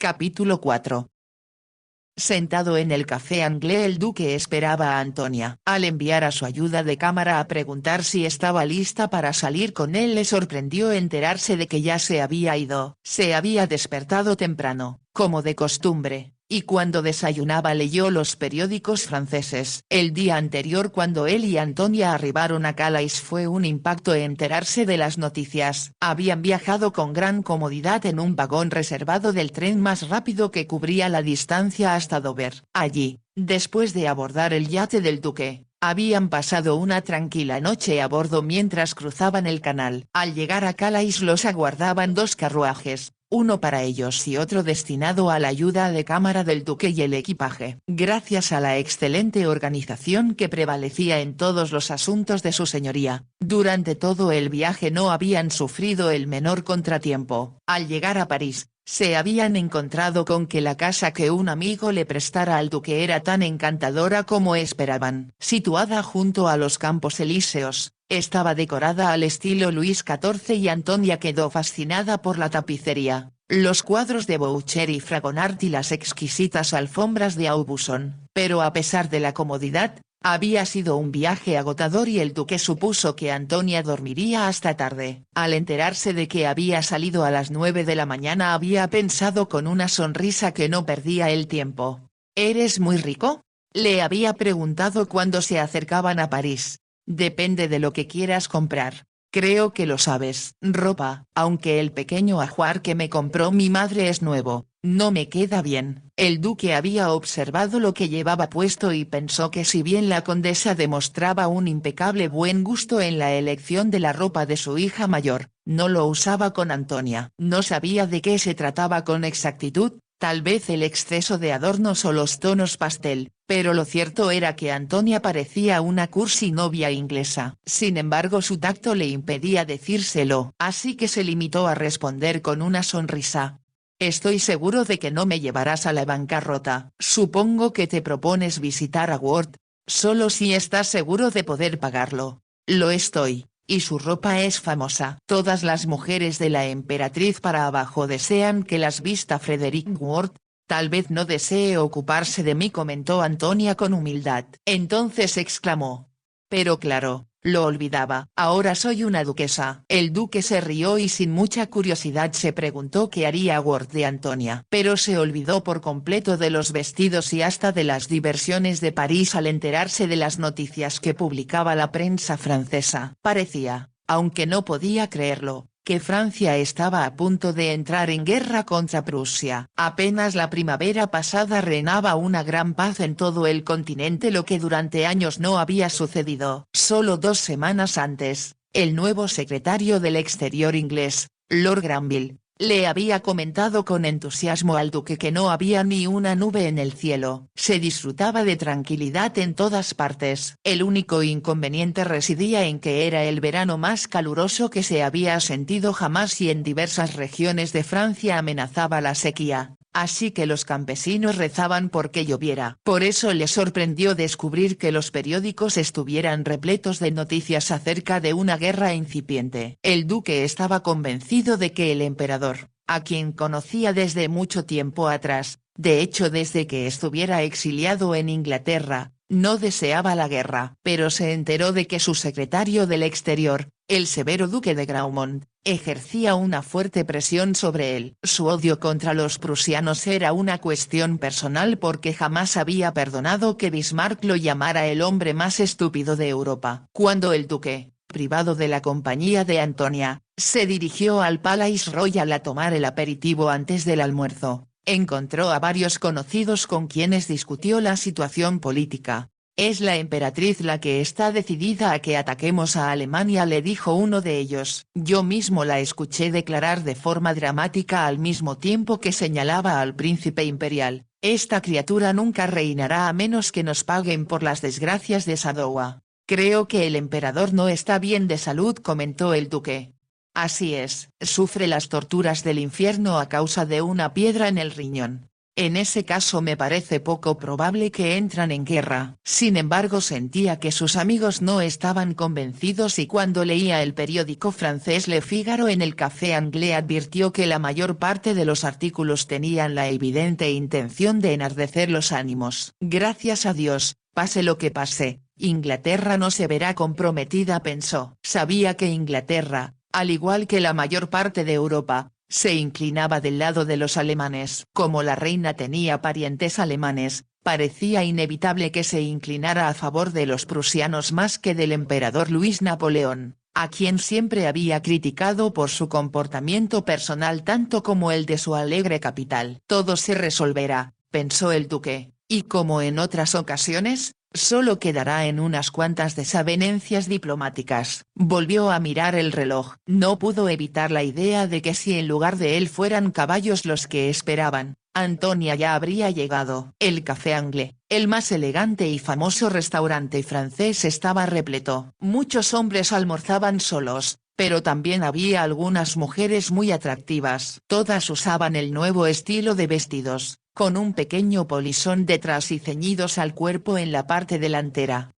Capítulo 4. Sentado en el café Anglais, el duque esperaba a Antonia. Al enviar a su ayuda de cámara a preguntar si estaba lista para salir con él, le sorprendió enterarse de que ya se había ido. Se había despertado temprano, como de costumbre, y cuando desayunaba leyó los periódicos franceses. El día anterior, cuando él y Antonia arribaron a Calais, fue un impacto enterarse de las noticias. Habían viajado con gran comodidad en un vagón reservado del tren más rápido que cubría la distancia hasta Dover. Allí, después de abordar el yate del duque, habían pasado una tranquila noche a bordo mientras cruzaban el canal. Al llegar a Calais los aguardaban dos carruajes, uno para ellos y otro destinado a la ayuda de cámara del duque y el equipaje. Gracias a la excelente organización que prevalecía en todos los asuntos de su señoría, durante todo el viaje no habían sufrido el menor contratiempo. Al llegar a París, se habían encontrado con que la casa que un amigo le prestara al duque era tan encantadora como esperaban. Situada junto a los Campos Elíseos, estaba decorada al estilo Luis XIV y Antonia quedó fascinada por la tapicería, los cuadros de Boucher y Fragonard y las exquisitas alfombras de Aubusson. Pero a pesar de la comodidad, había sido un viaje agotador y el duque supuso que Antonia dormiría hasta tarde. Al enterarse de que había salido a las 9 de la mañana había pensado con una sonrisa que no perdía el tiempo. ¿Eres muy rico?, le había preguntado cuando se acercaban a París. Depende de lo que quieras comprar. Creo que lo sabes. Ropa, aunque el pequeño ajuar que me compró mi madre es nuevo, no me queda bien. El duque había observado lo que llevaba puesto y pensó que si bien la condesa demostraba un impecable buen gusto en la elección de la ropa de su hija mayor, no lo usaba con Antonia. No sabía de qué se trataba con exactitud, tal vez el exceso de adornos o los tonos pastel, pero lo cierto era que Antonia parecía una cursi novia inglesa. Sin embargo, su tacto le impedía decírselo, así que se limitó a responder con una sonrisa. Estoy seguro de que no me llevarás a la bancarrota. Supongo que te propones visitar a Ward, solo si estás seguro de poder pagarlo. Lo estoy. Y su ropa es famosa. Todas las mujeres de la emperatriz para abajo desean que las vista Frederick Ward. Tal vez no desee ocuparse de mí, comentó Antonia con humildad. Entonces exclamó. Pero claro, lo olvidaba. Ahora soy una duquesa. El duque se rió y sin mucha curiosidad se preguntó qué haría Ward de Antonia. Pero se olvidó por completo de los vestidos y hasta de las diversiones de París al enterarse de las noticias que publicaba la prensa francesa. Parecía, aunque no podía creerlo, que Francia estaba a punto de entrar en guerra contra Prusia. Apenas la primavera pasada reinaba una gran paz en todo el continente, lo que durante años no había sucedido. Solo 2 semanas antes, el nuevo secretario del Exterior inglés, Lord Granville, le había comentado con entusiasmo al duque que no había ni una nube en el cielo. Se disfrutaba de tranquilidad en todas partes. El único inconveniente residía en que era el verano más caluroso que se había sentido jamás y en diversas regiones de Francia amenazaba la sequía, así que los campesinos rezaban por que lloviera. Por eso le sorprendió descubrir que los periódicos estuvieran repletos de noticias acerca de una guerra incipiente. El duque estaba convencido de que el emperador, a quien conocía desde mucho tiempo atrás, de hecho desde que estuviera exiliado en Inglaterra, no deseaba la guerra. Pero se enteró de que su secretario del Exterior, el severo duque de Graumont, ejercía una fuerte presión sobre él. Su odio contra los prusianos era una cuestión personal porque jamás había perdonado que Bismarck lo llamara el hombre más estúpido de Europa. Cuando el duque, privado de la compañía de Antonia, se dirigió al Palais Royal a tomar el aperitivo antes del almuerzo, encontró a varios conocidos con quienes discutió la situación política. Es la emperatriz la que está decidida a que ataquemos a Alemania, le dijo uno de ellos. Yo mismo la escuché declarar de forma dramática al mismo tiempo que señalaba al príncipe imperial. Esta criatura nunca reinará a menos que nos paguen por las desgracias de Sadowa. Creo que el emperador no está bien de salud, comentó el duque. Así es, sufre las torturas del infierno a causa de una piedra en el riñón. En ese caso me parece poco probable que entran en guerra. Sin embargo sentía que sus amigos no estaban convencidos y cuando leía el periódico francés Le Figaro en el Café Anglais advirtió que la mayor parte de los artículos tenían la evidente intención de enardecer los ánimos. Gracias a Dios, pase lo que pase, Inglaterra no se verá comprometida, pensó. Sabía que Inglaterra, al igual que la mayor parte de Europa, se inclinaba del lado de los alemanes. Como la reina tenía parientes alemanes, parecía inevitable que se inclinara a favor de los prusianos más que del emperador Luis Napoleón, a quien siempre había criticado por su comportamiento personal tanto como el de su alegre capital. Todo se resolverá, pensó el duque, y como en otras ocasiones, solo quedará en unas cuantas desavenencias diplomáticas. Volvió a mirar el reloj. No pudo evitar la idea de que si en lugar de él fueran caballos los que esperaban, Antonia ya habría llegado. El Café Anglais, el más elegante y famoso restaurante francés, estaba repleto. Muchos hombres almorzaban solos, pero también había algunas mujeres muy atractivas. Todas usaban el nuevo estilo de vestidos, con un pequeño polisón detrás y ceñidos al cuerpo en la parte delantera.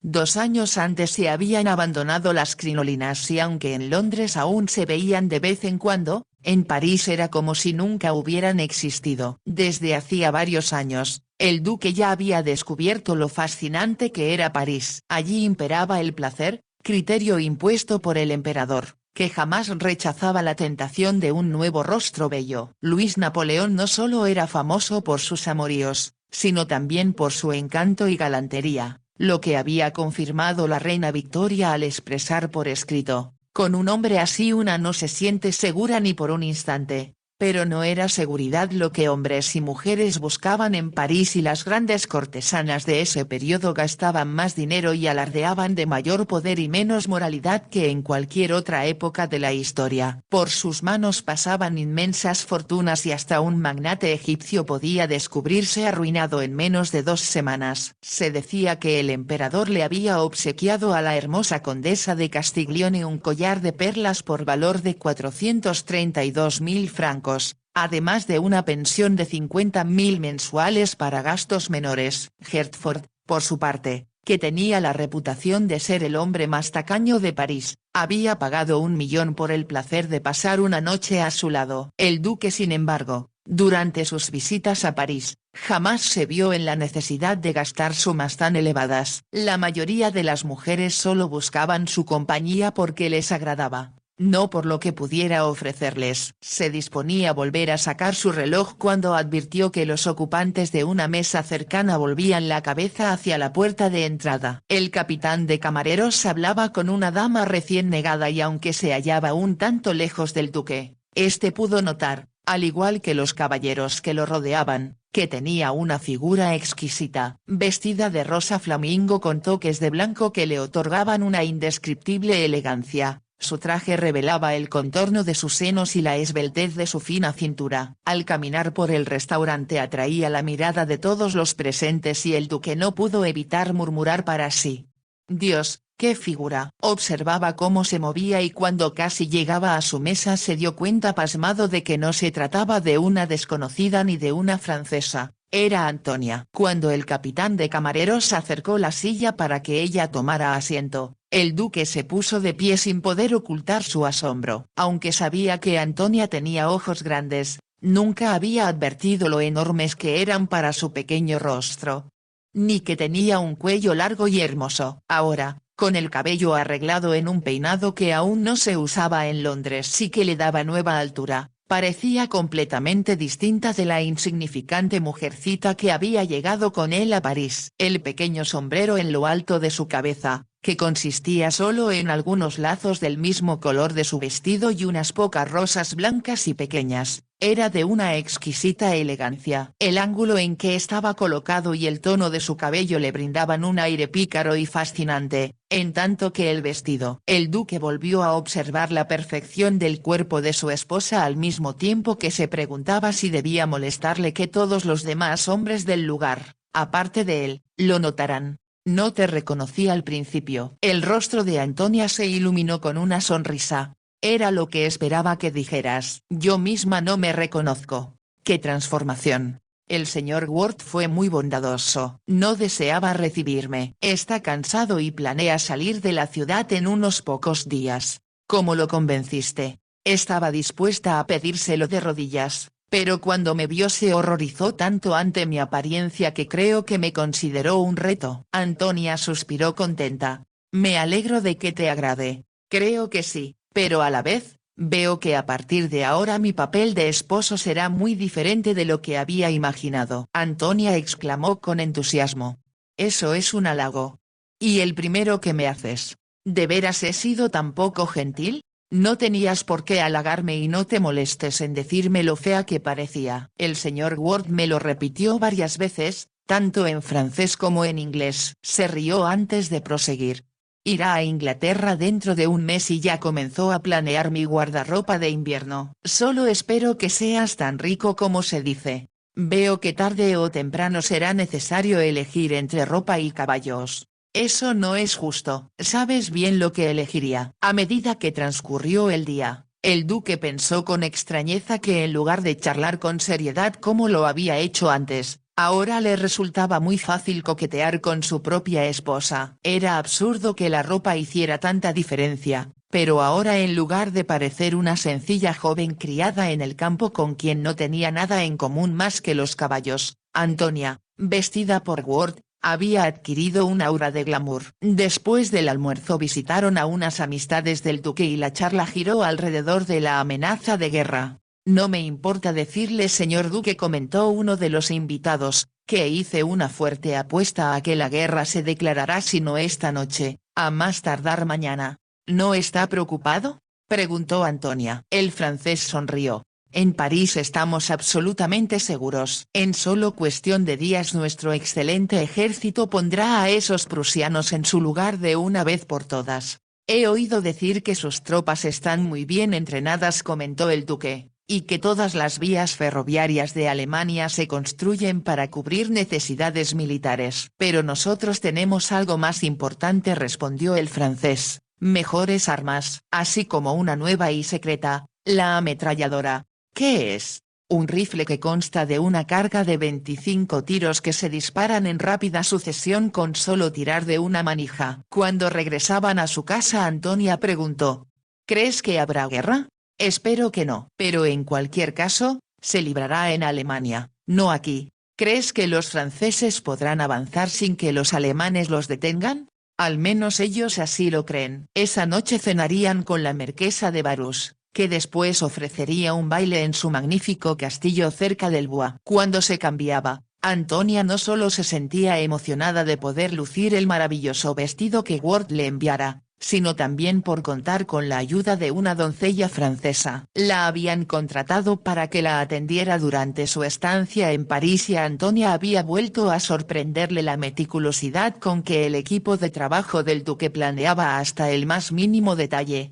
2 años antes se habían abandonado las crinolinas y aunque en Londres aún se veían de vez en cuando, en París era como si nunca hubieran existido. Desde hacía varios años, el duque ya había descubierto lo fascinante que era París. Allí imperaba el placer, criterio impuesto por el emperador, que jamás rechazaba la tentación de un nuevo rostro bello. Luis Napoleón no solo era famoso por sus amoríos, sino también por su encanto y galantería, lo que había confirmado la reina Victoria al expresar por escrito: con un hombre así una no se siente segura ni por un instante. Pero no era seguridad lo que hombres y mujeres buscaban en París, y las grandes cortesanas de ese periodo gastaban más dinero y alardeaban de mayor poder y menos moralidad que en cualquier otra época de la historia. Por sus manos pasaban inmensas fortunas y hasta un magnate egipcio podía descubrirse arruinado en menos de 2 semanas. Se decía que el emperador le había obsequiado a la hermosa condesa de Castiglione un collar de perlas por valor de 432.000 francos, además de una pensión de 50.000 mensuales para gastos menores. Hertford, por su parte, que tenía la reputación de ser el hombre más tacaño de París, había pagado 1 millón por el placer de pasar una noche a su lado. El duque, sin embargo, durante sus visitas a París, jamás se vio en la necesidad de gastar sumas tan elevadas. La mayoría de las mujeres solo buscaban su compañía porque les agradaba, no por lo que pudiera ofrecerles. Se disponía a volver a sacar su reloj cuando advirtió que los ocupantes de una mesa cercana volvían la cabeza hacia la puerta de entrada. El capitán de camareros hablaba con una dama recién negada y aunque se hallaba un tanto lejos del duque, este pudo notar, al igual que los caballeros que lo rodeaban, que tenía una figura exquisita, vestida de rosa flamingo con toques de blanco que le otorgaban una indescriptible elegancia. Su traje revelaba el contorno de sus senos y la esbeltez de su fina cintura. Al caminar por el restaurante atraía la mirada de todos los presentes y el duque no pudo evitar murmurar para sí: «Dios, qué figura». Observaba cómo se movía y cuando casi llegaba a su mesa se dio cuenta pasmado de que no se trataba de una desconocida ni de una francesa. Era Antonia. Cuando el capitán de camareros acercó la silla para que ella tomara asiento, el duque se puso de pie sin poder ocultar su asombro. Aunque sabía que Antonia tenía ojos grandes, nunca había advertido lo enormes que eran para su pequeño rostro. Ni que tenía un cuello largo y hermoso. Ahora, con el cabello arreglado en un peinado que aún no se usaba en Londres, sí que le daba nueva altura. Parecía completamente distinta de la insignificante mujercita que había llegado con él a París. El pequeño sombrero en lo alto de su cabeza, que consistía solo en algunos lazos del mismo color de su vestido y unas pocas rosas blancas y pequeñas, era de una exquisita elegancia. El ángulo en que estaba colocado y el tono de su cabello le brindaban un aire pícaro y fascinante, en tanto que el vestido. El duque volvió a observar la perfección del cuerpo de su esposa al mismo tiempo que se preguntaba si debía molestarle que todos los demás hombres del lugar, aparte de él, lo notaran. «No te reconocí al principio». El rostro de Antonia se iluminó con una sonrisa. «Era lo que esperaba que dijeras. Yo misma no me reconozco». ¡Qué transformación! El señor Ward fue muy bondadoso. No deseaba recibirme. Está cansado y planea salir de la ciudad en unos pocos días. ¿Cómo lo convenciste? Estaba dispuesta a pedírselo de rodillas, pero cuando me vio se horrorizó tanto ante mi apariencia que creo que me consideró un reto. Antonia suspiró contenta. Me alegro de que te agrade. Creo que sí, pero a la vez, veo que a partir de ahora mi papel de esposo será muy diferente de lo que había imaginado. Antonia exclamó con entusiasmo. Eso es un halago. Y el primero que me haces. ¿De veras he sido tan poco gentil? No tenías por qué halagarme y no te molestes en decirme lo fea que parecía. El señor Ward me lo repitió varias veces, tanto en francés como en inglés. Se rió antes de proseguir. Irá a Inglaterra dentro de un mes y ya comenzó a planear mi guardarropa de invierno. Solo espero que seas tan rico como se dice. Veo que tarde o temprano será necesario elegir entre ropa y caballos. Eso no es justo. Sabes bien lo que elegiría. A medida que transcurrió el día, el duque pensó con extrañeza que en lugar de charlar con seriedad como lo había hecho antes, ahora le resultaba muy fácil coquetear con su propia esposa. Era absurdo que la ropa hiciera tanta diferencia, pero ahora en lugar de parecer una sencilla joven criada en el campo con quien no tenía nada en común más que los caballos, Antonia, vestida por Ward, había adquirido un aura de glamour. Después del almuerzo visitaron a unas amistades del duque y la charla giró alrededor de la amenaza de guerra. No me importa decirle señor duque, comentó uno de los invitados, que hice una fuerte apuesta a que la guerra se declarará si no esta noche, a más tardar mañana. ¿No está preocupado?, preguntó Antonia. El francés sonrió. En París estamos absolutamente seguros. En solo cuestión de días nuestro excelente ejército pondrá a esos prusianos en su lugar de una vez por todas. He oído decir que sus tropas están muy bien entrenadas, comentó el duque, y que todas las vías ferroviarias de Alemania se construyen para cubrir necesidades militares. Pero nosotros tenemos algo más importante, respondió el francés, mejores armas, así como una nueva y secreta, la ametralladora. ¿Qué es? Un rifle que consta de una carga de 25 tiros que se disparan en rápida sucesión con solo tirar de una manija. Cuando regresaban a su casa, Antonia preguntó. ¿Crees que habrá guerra? Espero que no. Pero en cualquier caso, se librará en Alemania, no aquí. ¿Crees que los franceses podrán avanzar sin que los alemanes los detengan? Al menos ellos así lo creen. Esa noche cenarían con la marquesa de Varus, que después ofrecería un baile en su magnífico castillo cerca del Bois. Cuando se cambiaba, Antonia no solo se sentía emocionada de poder lucir el maravilloso vestido que Ward le enviara, sino también por contar con la ayuda de una doncella francesa. La habían contratado para que la atendiera durante su estancia en París y a Antonia había vuelto a sorprenderle la meticulosidad con que el equipo de trabajo del duque planeaba hasta el más mínimo detalle.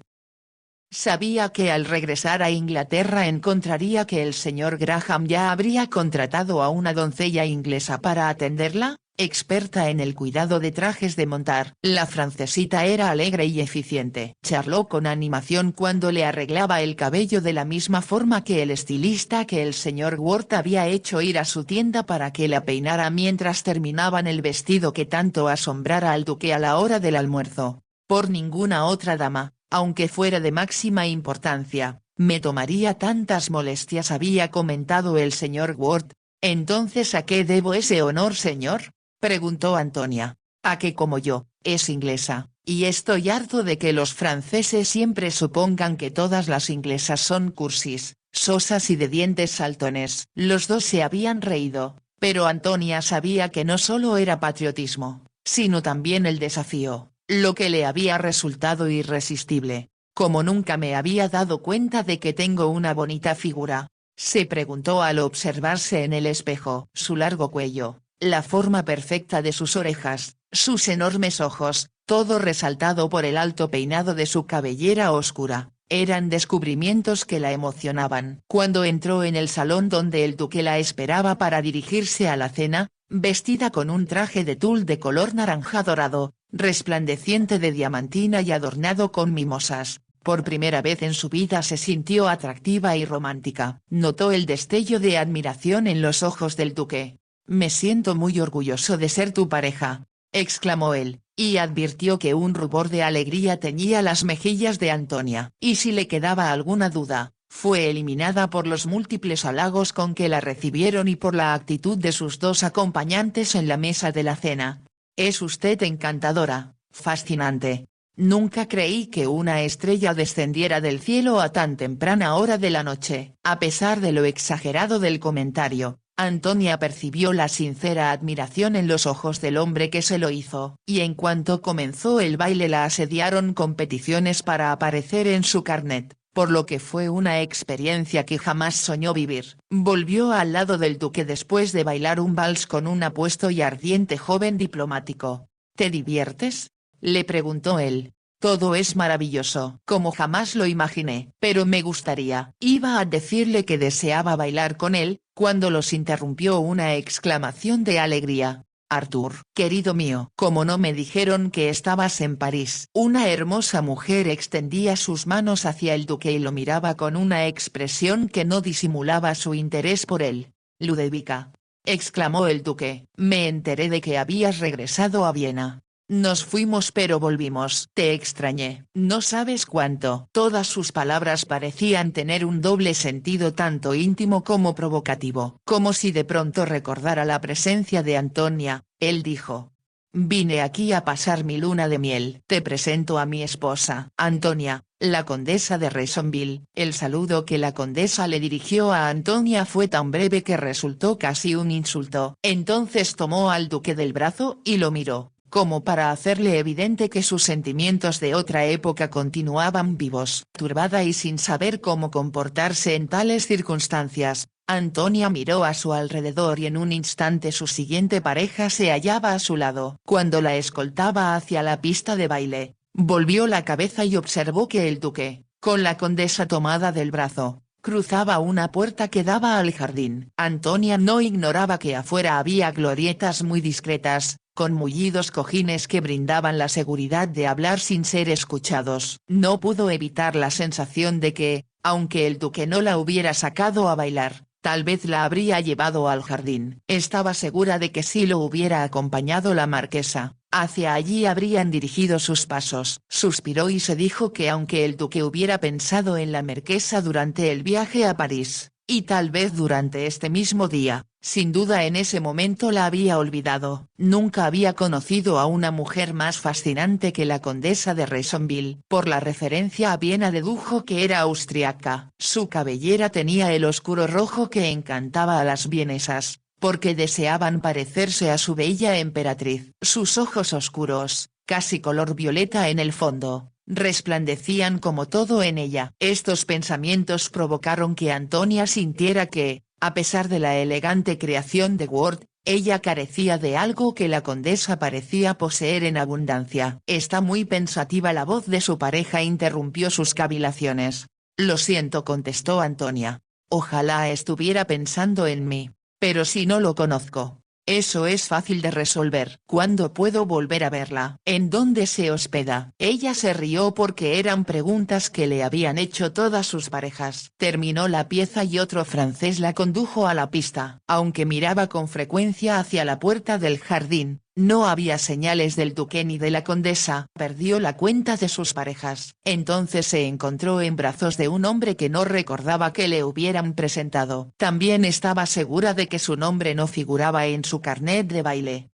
Sabía que al regresar a Inglaterra encontraría que el señor Graham ya habría contratado a una doncella inglesa para atenderla, experta en el cuidado de trajes de montar. La francesita era alegre y eficiente. Charló con animación cuando le arreglaba el cabello de la misma forma que el estilista que el señor Ward había hecho ir a su tienda para que la peinara mientras terminaban el vestido que tanto asombrara al duque a la hora del almuerzo. Por ninguna otra dama, aunque fuera de máxima importancia, me tomaría tantas molestias, había comentado el señor Ward. ¿Entonces a qué debo ese honor, señor?, preguntó Antonia. A que como yo, es inglesa, y estoy harto de que los franceses siempre supongan que todas las inglesas son cursis, sosas y de dientes saltones. Los dos se habían reído, pero Antonia sabía que no solo era patriotismo, sino también el desafío, lo que le había resultado irresistible. ¿Cómo nunca me había dado cuenta de que tengo una bonita figura?, se preguntó al observarse en el espejo. Su largo cuello, la forma perfecta de sus orejas, sus enormes ojos, todo resaltado por el alto peinado de su cabellera oscura, eran descubrimientos que la emocionaban. Cuando entró en el salón donde el duque la esperaba para dirigirse a la cena, vestida con un traje de tul de color naranja dorado, resplandeciente de diamantina y adornado con mimosas, Por primera vez en su vida se sintió atractiva y romántica. Notó el destello de admiración en los ojos del duque. «Me siento muy orgulloso de ser tu pareja», exclamó él, y advirtió que un rubor de alegría teñía las mejillas de Antonia. Y si le quedaba alguna duda, fue eliminada por los múltiples halagos con que la recibieron y por la actitud de sus dos acompañantes en la mesa de la cena. «Es usted encantadora, fascinante. Nunca creí que una estrella descendiera del cielo a tan temprana hora de la noche». A pesar de lo exagerado del comentario, Antonia percibió la sincera admiración en los ojos del hombre que se lo hizo. Y en cuanto comenzó el baile la asediaron con peticiones para aparecer en su carnet, por lo que fue una experiencia que jamás soñó vivir. Volvió al lado del duque después de bailar un vals con un apuesto y ardiente joven diplomático. «¿Te diviertes?», le preguntó él. «Todo es maravilloso, como jamás lo imaginé, pero me gustaría». Iba a decirle que deseaba bailar con él, cuando los interrumpió una exclamación de alegría. «Arthur, querido mío, ¿cómo no me dijeron que estabas en París?». Una hermosa mujer extendía sus manos hacia el duque y lo miraba con una expresión que no disimulaba su interés por él. «Ludovica», exclamó el duque, «me enteré de que habías regresado a Viena. Nos fuimos pero volvimos. Te extrañé. No sabes cuánto». Todas sus palabras parecían tener un doble sentido tanto íntimo como provocativo. Como si de pronto recordara la presencia de Antonia, él dijo: «Vine aquí a pasar mi luna de miel. Te presento a mi esposa, Antonia, la condesa de Rezonville». El saludo que la condesa le dirigió a Antonia fue tan breve que resultó casi un insulto. Entonces tomó al duque del brazo y lo miró, como para hacerle evidente que sus sentimientos de otra época continuaban vivos. Turbada y sin saber cómo comportarse en tales circunstancias, Antonia miró a su alrededor y en un instante su siguiente pareja se hallaba a su lado. Cuando la escoltaba hacia la pista de baile, volvió la cabeza y observó que el duque, con la condesa tomada del brazo, cruzaba una puerta que daba al jardín. Antonia no ignoraba que afuera había glorietas muy discretas, con mullidos cojines que brindaban la seguridad de hablar sin ser escuchados. No pudo evitar la sensación de que, aunque el duque no la hubiera sacado a bailar, tal vez la habría llevado al jardín. Estaba segura de que si lo hubiera acompañado la marquesa, hacia allí habrían dirigido sus pasos. Suspiró y se dijo que aunque el duque hubiera pensado en la marquesa durante el viaje a París, y tal vez durante este mismo día, sin duda en ese momento la había olvidado. Nunca había conocido a una mujer más fascinante que la condesa de Rezonville. Por la referencia a Viena dedujo que era austriaca. Su cabellera tenía el oscuro rojo que encantaba a las vienesas, porque deseaban parecerse a su bella emperatriz. Sus ojos oscuros, casi color violeta en el fondo, resplandecían como todo en ella. Estos pensamientos provocaron que Antonia sintiera que, a pesar de la elegante creación de Ward, ella carecía de algo que la condesa parecía poseer en abundancia. «Está muy pensativa». La voz de su pareja interrumpió sus cavilaciones. «Lo siento», contestó Antonia. «Ojalá estuviera pensando en mí. Pero si no lo conozco, eso es fácil de resolver». «¿Cuándo puedo volver a verla? ¿En dónde se hospeda?». Ella se rió porque eran preguntas que le habían hecho todas sus parejas. Terminó la pieza y otro francés la condujo a la pista. Aunque miraba con frecuencia hacia la puerta del jardín, no había señales del duque ni de la condesa. Perdió la cuenta de sus parejas. Entonces se encontró en brazos de un hombre que no recordaba que le hubieran presentado. También estaba segura de que su nombre no figuraba en su carnet de baile.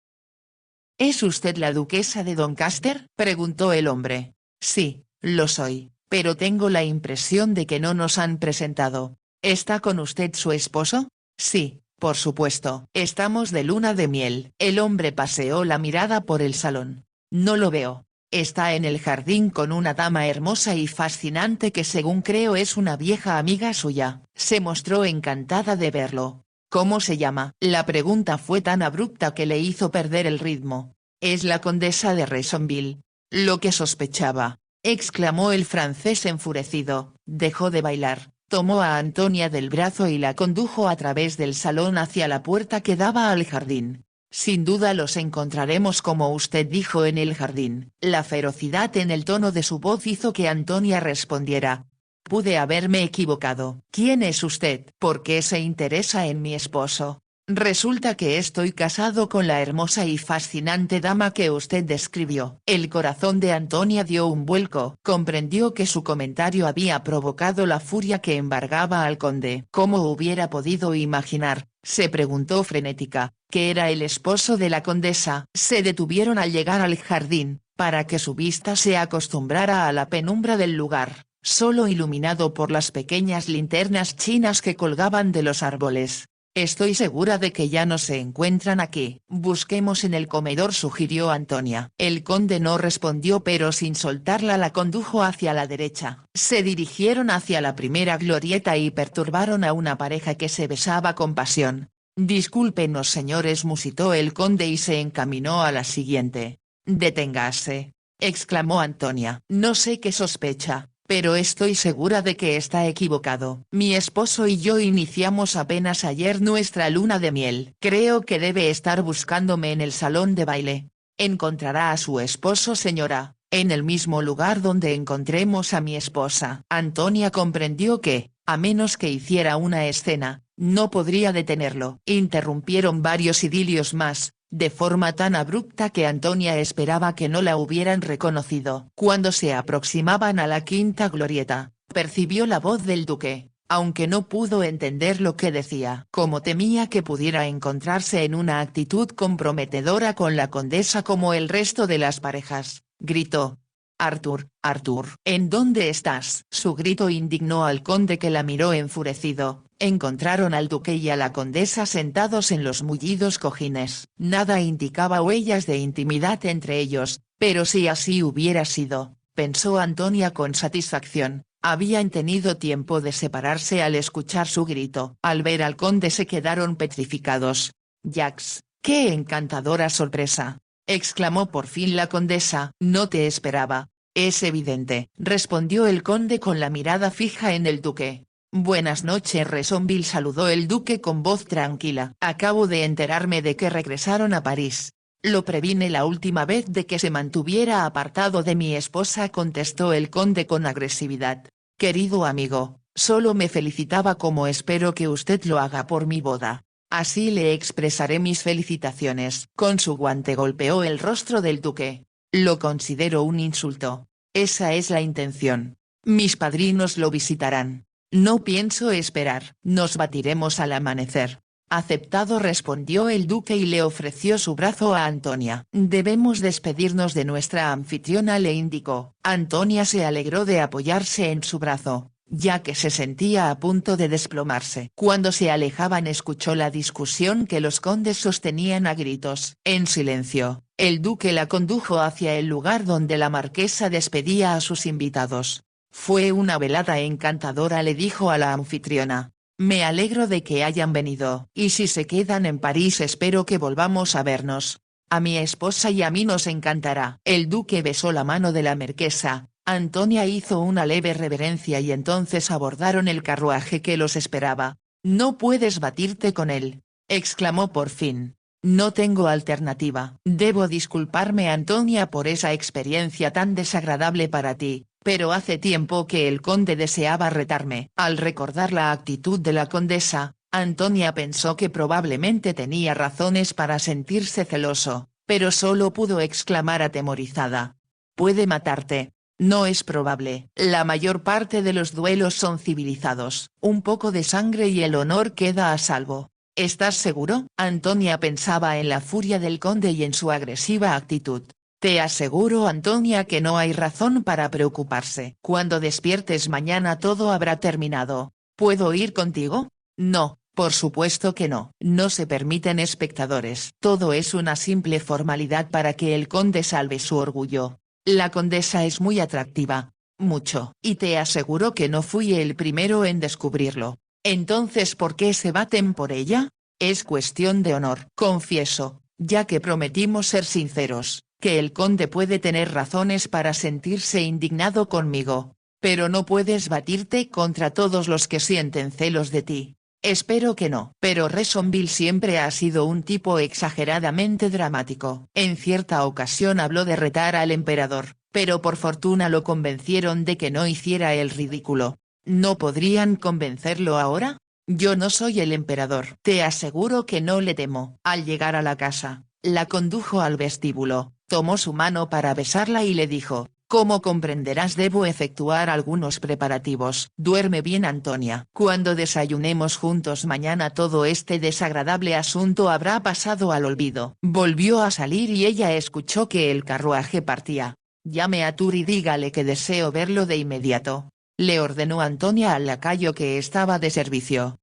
«¿Es usted la duquesa de Doncaster?», preguntó el hombre. «Sí, lo soy, pero tengo la impresión de que no nos han presentado». «¿Está con usted su esposo?». «Sí, por supuesto. Estamos de luna de miel». El hombre paseó la mirada por el salón. «No lo veo. Está en el jardín con una dama hermosa y fascinante que según creo es una vieja amiga suya». Se mostró encantada de verlo. «¿Cómo se llama?». La pregunta fue tan abrupta que le hizo perder el ritmo. «Es la condesa de Rezonville». «Lo que sospechaba», exclamó el francés enfurecido. Dejó de bailar, tomó a Antonia del brazo y la condujo a través del salón hacia la puerta que daba al jardín. Sin duda los encontraremos como usted dijo en el jardín. La ferocidad en el tono de su voz hizo que Antonia respondiera. Pude haberme equivocado. ¿Quién es usted? ¿Por qué se interesa en mi esposo? Resulta que estoy casado con la hermosa y fascinante dama que usted describió. El corazón de Antonia dio un vuelco. Comprendió que su comentario había provocado la furia que embargaba al conde. ¿Cómo hubiera podido imaginar? Se preguntó frenética, que era el esposo de la condesa. Se detuvieron al llegar al jardín, para que su vista se acostumbrara a la penumbra del lugar, solo iluminado por las pequeñas linternas chinas que colgaban de los árboles. Estoy segura de que ya no se encuentran aquí. Busquemos en el comedor, sugirió Antonia. El conde no respondió, pero sin soltarla la condujo hacia la derecha. Se dirigieron hacia la primera glorieta y perturbaron a una pareja que se besaba con pasión. Discúlpenos señores, musitó el conde y se encaminó a la siguiente. Deténgase, exclamó Antonia. No sé qué sospecha, pero estoy segura de que está equivocado. Mi esposo y yo iniciamos apenas ayer nuestra luna de miel. Creo que debe estar buscándome en el salón de baile. Encontrará a su esposo, señora, en el mismo lugar donde encontremos a mi esposa. Antonia comprendió que, a menos que hiciera una escena, no podría detenerlo. Interrumpieron varios idilios más, de forma tan abrupta que Antonia esperaba que no la hubieran reconocido. Cuando se aproximaban a la quinta glorieta, percibió la voz del duque, aunque no pudo entender lo que decía. Como temía que pudiera encontrarse en una actitud comprometedora con la condesa como el resto de las parejas, gritó. Arthur, Arthur, ¿en dónde estás? Su grito indignó al conde, que la miró enfurecido. Encontraron al duque y a la condesa sentados en los mullidos cojines. Nada indicaba huellas de intimidad entre ellos, pero si así hubiera sido, pensó Antonia con satisfacción, habían tenido tiempo de separarse al escuchar su grito. Al ver al conde se quedaron petrificados. Jacques, ¡qué encantadora sorpresa!, exclamó por fin la condesa. No te esperaba. Es evidente, respondió el conde con la mirada fija en el duque. Buenas noches, Rezonville, saludó el duque con voz tranquila. Acabo de enterarme de que regresaron a París. Lo previne la última vez de que se mantuviera apartado de mi esposa, contestó el conde con agresividad. Querido amigo, solo me felicitaba, como espero que usted lo haga por mi boda. Así le expresaré mis felicitaciones. Con su guante golpeó el rostro del duque. Lo considero un insulto. Esa es la intención. Mis padrinos lo visitarán. No pienso esperar. Nos batiremos al amanecer. Aceptado, respondió el duque y le ofreció su brazo a Antonia. Debemos despedirnos de nuestra anfitriona, le indicó. Antonia se alegró de apoyarse en su brazo, ya que se sentía a punto de desplomarse. Cuando se alejaban escuchó la discusión que los condes sostenían a gritos. En silencio, el duque la condujo hacia el lugar donde la marquesa despedía a sus invitados. Fue una velada encantadora, le dijo a la anfitriona. Me alegro de que hayan venido. Y si se quedan en París, espero que volvamos a vernos. A mi esposa y a mí nos encantará. El duque besó la mano de la marquesa. Antonia hizo una leve reverencia y entonces abordaron el carruaje que los esperaba. No puedes batirte con él, exclamó por fin. No tengo alternativa. Debo disculparme, Antonia, por esa experiencia tan desagradable para ti, pero hace tiempo que el conde deseaba retarme. Al recordar la actitud de la condesa, Antonia pensó que probablemente tenía razones para sentirse celoso, pero solo pudo exclamar atemorizada. Puede matarte. No es probable. La mayor parte de los duelos son civilizados. Un poco de sangre y el honor queda a salvo. ¿Estás seguro? Antonia pensaba en la furia del conde y en su agresiva actitud. Te aseguro, Antonia, que no hay razón para preocuparse. Cuando despiertes mañana todo habrá terminado. ¿Puedo ir contigo? No, por supuesto que no. No se permiten espectadores. Todo es una simple formalidad para que el conde salve su orgullo. La condesa es muy atractiva. Mucho. Y te aseguro que no fui el primero en descubrirlo. Entonces, ¿por qué se baten por ella? Es cuestión de honor. Confieso, ya que prometimos ser sinceros, que el conde puede tener razones para sentirse indignado conmigo, pero no puedes batirte contra todos los que sienten celos de ti. Espero que no. Pero Resonville siempre ha sido un tipo exageradamente dramático. En cierta ocasión habló de retar al emperador, pero por fortuna lo convencieron de que no hiciera el ridículo. ¿No podrían convencerlo ahora? Yo no soy el emperador. Te aseguro que no le temo. Al llegar a la casa, la condujo al vestíbulo, tomó su mano para besarla y le dijo: como comprenderás, debo efectuar algunos preparativos. Duerme bien, Antonia. Cuando desayunemos juntos mañana todo este desagradable asunto habrá pasado al olvido. Volvió a salir y ella escuchó que el carruaje partía. Llame a Tur y dígale que deseo verlo de inmediato, le ordenó Antonia al lacayo que estaba de servicio.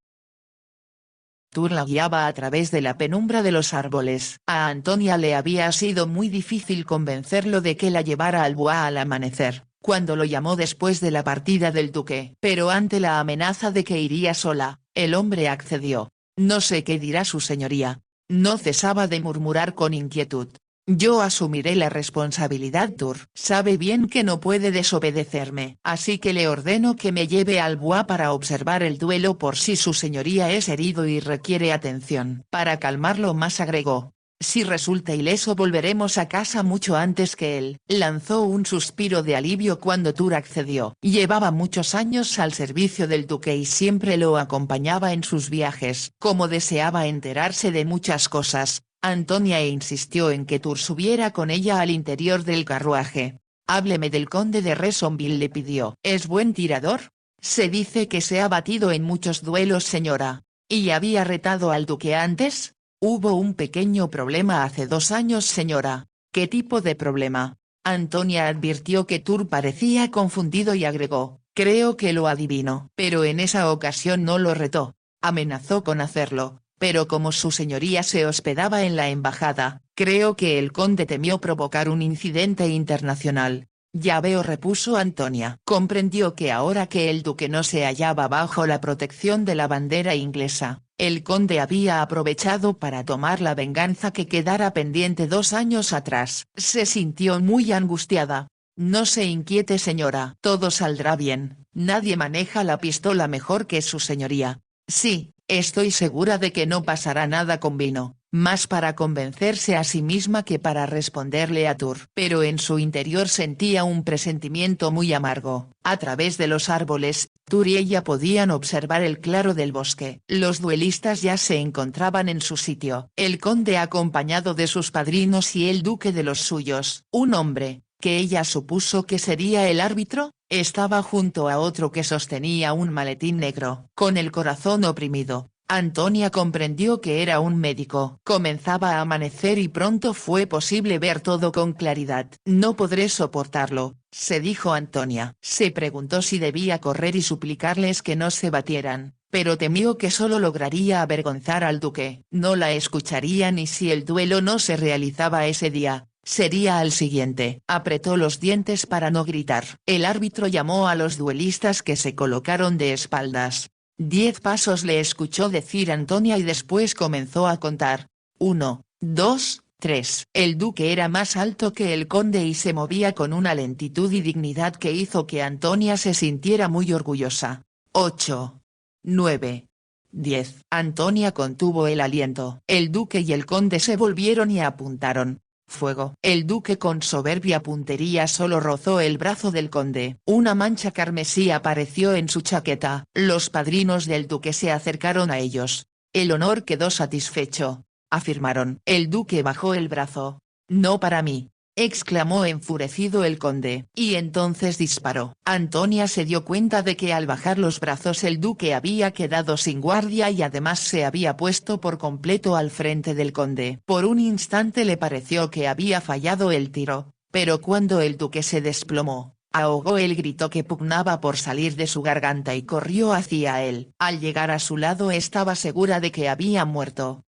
Tur la guiaba a través de la penumbra de los árboles. A Antonia le había sido muy difícil convencerlo de que la llevara al Bois al amanecer, cuando lo llamó después de la partida del duque. Pero ante la amenaza de que iría sola, el hombre accedió. No sé qué dirá su señoría. No cesaba de murmurar con inquietud. Yo asumiré la responsabilidad. Tur sabe bien que no puede desobedecerme, así que le ordeno que me lleve al Bois para observar el duelo por si su señoría es herido y requiere atención. Para calmarlo más agregó: si resulta ileso volveremos a casa mucho antes que él. Lanzó un suspiro de alivio cuando Tur accedió. Llevaba muchos años al servicio del duque y siempre lo acompañaba en sus viajes. Como deseaba enterarse de muchas cosas, Antonia insistió en que Tur subiera con ella al interior del carruaje. Hábleme del conde de Resonville, le pidió. ¿Es buen tirador? Se dice que se ha batido en muchos duelos, señora. ¿Y había retado al duque antes? Hubo un pequeño problema hace 2 años, señora. ¿Qué tipo de problema? Antonia advirtió que Tur parecía confundido y agregó: creo que lo adivino. Pero en esa ocasión no lo retó. Amenazó con hacerlo. Pero como su señoría se hospedaba en la embajada, creo que el conde temió provocar un incidente internacional. Ya veo, repuso Antonia. Comprendió que ahora que el duque no se hallaba bajo la protección de la bandera inglesa, el conde había aprovechado para tomar la venganza que quedara pendiente 2 años atrás. Se sintió muy angustiada. No se inquiete, señora. Todo saldrá bien. Nadie maneja la pistola mejor que su señoría. Sí, estoy segura de que no pasará nada con Vino, más para convencerse a sí misma que para responderle a Tur. Pero en su interior sentía un presentimiento muy amargo. A través de los árboles, Tur y ella podían observar el claro del bosque. Los duelistas ya se encontraban en su sitio. El conde acompañado de sus padrinos y el duque de los suyos. Un hombre, que ella supuso que sería el árbitro, estaba junto a otro que sostenía un maletín negro. Con el corazón oprimido, Antonia comprendió que era un médico. Comenzaba a amanecer y pronto fue posible ver todo con claridad. No podré soportarlo, se dijo Antonia. Se preguntó si debía correr y suplicarles que no se batieran, pero temió que solo lograría avergonzar al duque. No la escucharían y si el duelo no se realizaba ese día, sería al siguiente. Apretó los dientes para no gritar. El árbitro llamó a los duelistas que se colocaron de espaldas. 10 pasos, le escuchó decir Antonia y después comenzó a contar. 1, 2, 3. El duque era más alto que el conde y se movía con una lentitud y dignidad que hizo que Antonia se sintiera muy orgullosa. 8, 9, 10. Antonia contuvo el aliento. El duque y el conde se volvieron y apuntaron. Fuego. El duque con soberbia puntería solo rozó el brazo del conde. Una mancha carmesí apareció en su chaqueta. Los padrinos del duque se acercaron a ellos. El honor quedó satisfecho, afirmaron. El duque bajó el brazo. No para mí, exclamó enfurecido el conde. Y entonces disparó. Antonia se dio cuenta de que al bajar los brazos el duque había quedado sin guardia y además se había puesto por completo al frente del conde. Por un instante le pareció que había fallado el tiro, pero cuando el duque se desplomó, ahogó el grito que pugnaba por salir de su garganta y corrió hacia él. Al llegar a su lado estaba segura de que había muerto.